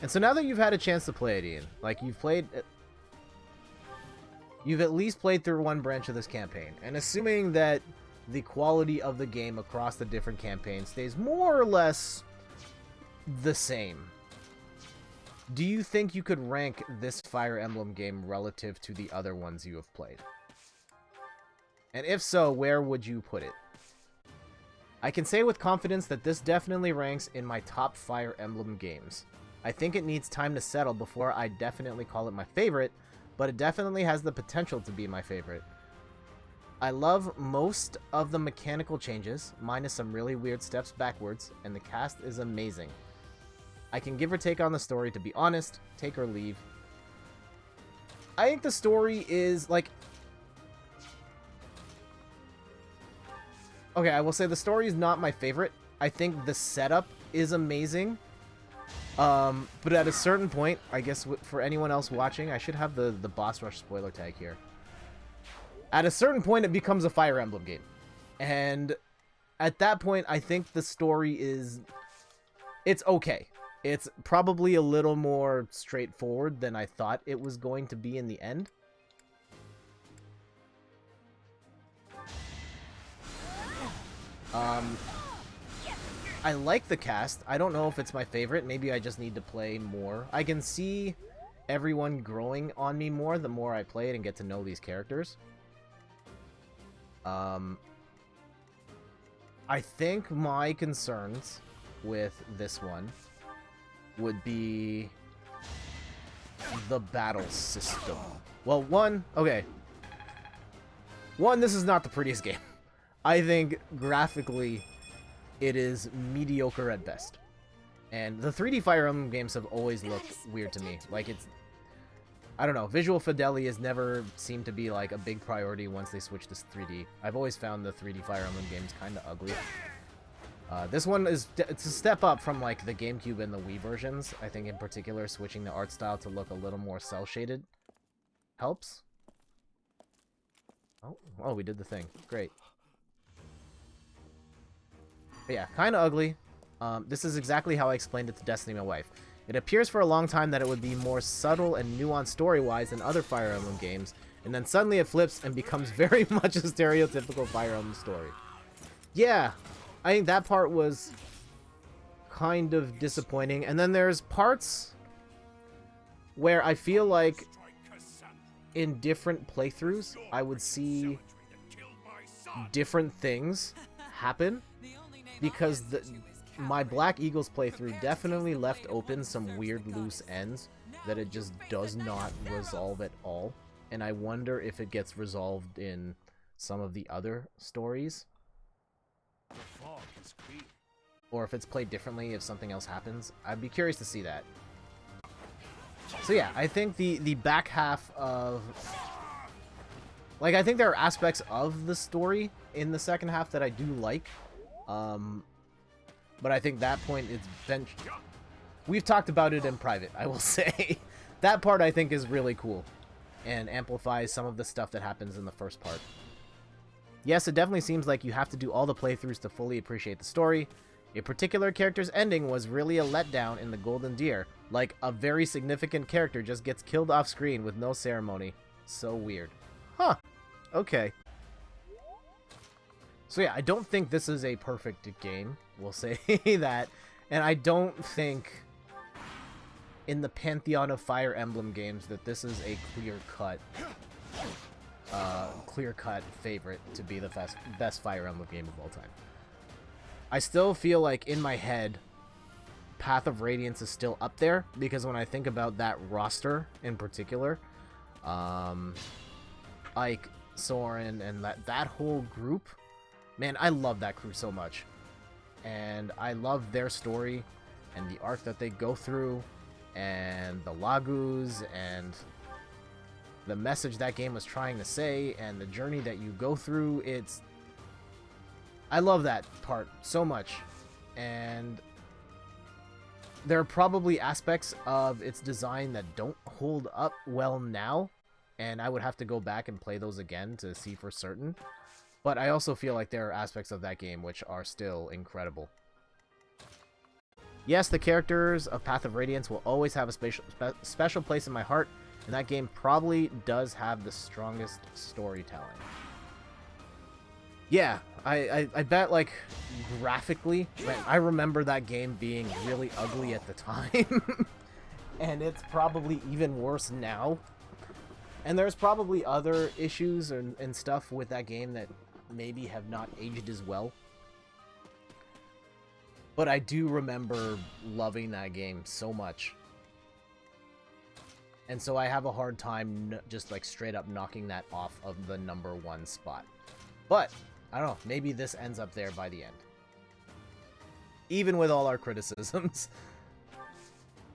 And so now that you've had a chance to play it, Ian, like you've at least played through one branch of this campaign, and assuming that the quality of the game across the different campaigns stays more or less the same, do you think you could rank this Fire Emblem game relative to the other ones you have played? And if so, where would you put it? I can say with confidence that this definitely ranks in my top Fire Emblem games. I think it needs time to settle before I definitely call it my favorite, but it definitely has the potential to be my favorite. I love most of the mechanical changes, minus some really weird steps backwards, and the cast is amazing. I can give or take on the story, to be honest, take or leave. I think the story is, like... Okay, I will say the story is not my favorite. I think the setup is amazing. But at a certain point, I guess for anyone else watching, I should have the boss rush spoiler tag here. At a certain point, it becomes a Fire Emblem game. And at that point, I think the story is... It's okay. It's probably a little more straightforward than I thought it was going to be in the end. I like the cast. I don't know if it's my favorite. Maybe I just need to play more. I can see everyone growing on me more the more I play it and get to know these characters. I think my concerns with this one would be the battle system. Well, okay. One, this is not the prettiest game. I think graphically it is mediocre at best. And the 3D Fire Emblem games have always looked weird to me. Like, it's... I don't know, visual fidelity has never seemed to be like a big priority once they switched to 3D. I've always found the 3D Fire Emblem games kind of ugly. This one is it's a step up from like the GameCube and the Wii versions. I think in particular switching the art style to look a little more cel-shaded helps. Oh, we did the thing. Great. But yeah, kind of ugly. This is exactly how I explained it to Destiny, my wife. It appears for a long time that it would be more subtle and nuanced story-wise than other Fire Emblem games, and then suddenly it flips and becomes very much a stereotypical Fire Emblem story. Yeah, I think that part was kind of disappointing. And then there's parts where I feel like in different playthroughs, I would see different things happen, because my Black Eagles playthrough definitely left open some weird loose ends that it just does not resolve at all. And I wonder if it gets resolved in some of the other stories. Or if it's played differently, if something else happens. I'd be curious to see that. So yeah, I think the back half of... Like, I think there are aspects of the story in the second half that I do like. But I think that point is we've talked about it in private, I will say. That part I think is really cool and amplifies some of the stuff that happens in the first part. Yes, it definitely seems like you have to do all the playthroughs to fully appreciate the story. A particular character's ending was really a letdown in the Golden Deer. Like, a very significant character just gets killed off screen with no ceremony. So weird. Huh. Okay. So yeah, I don't think this is a perfect game. We'll say that. And I don't think in the pantheon of Fire Emblem games that this is a clear-cut favorite to be the best Fire Emblem game of all time. I still feel like in my head, Path of Radiance is still up there, because when I think about that roster in particular, Ike, Soren, and that whole group, man, I love that crew so much. And I love their story and the arc that they go through and the Lagus and the message that game was trying to say and the journey that you go through. I love that part so much. And there are probably aspects of its design that don't hold up well now, and I would have to go back and play those again to see for certain. But I also feel like there are aspects of that game which are still incredible. Yes, the characters of Path of Radiance will always have a special place in my heart, and that game probably does have the strongest storytelling. Yeah, I bet, like, graphically, man, I remember that game being really ugly at the time, and it's probably even worse now. And there's probably other issues and stuff with that game that maybe have not aged as well. But I do remember loving that game so much. And so I have a hard time just like straight up knocking that off of the #1 spot. But, I don't know, maybe this ends up there by the end. Even with all our criticisms.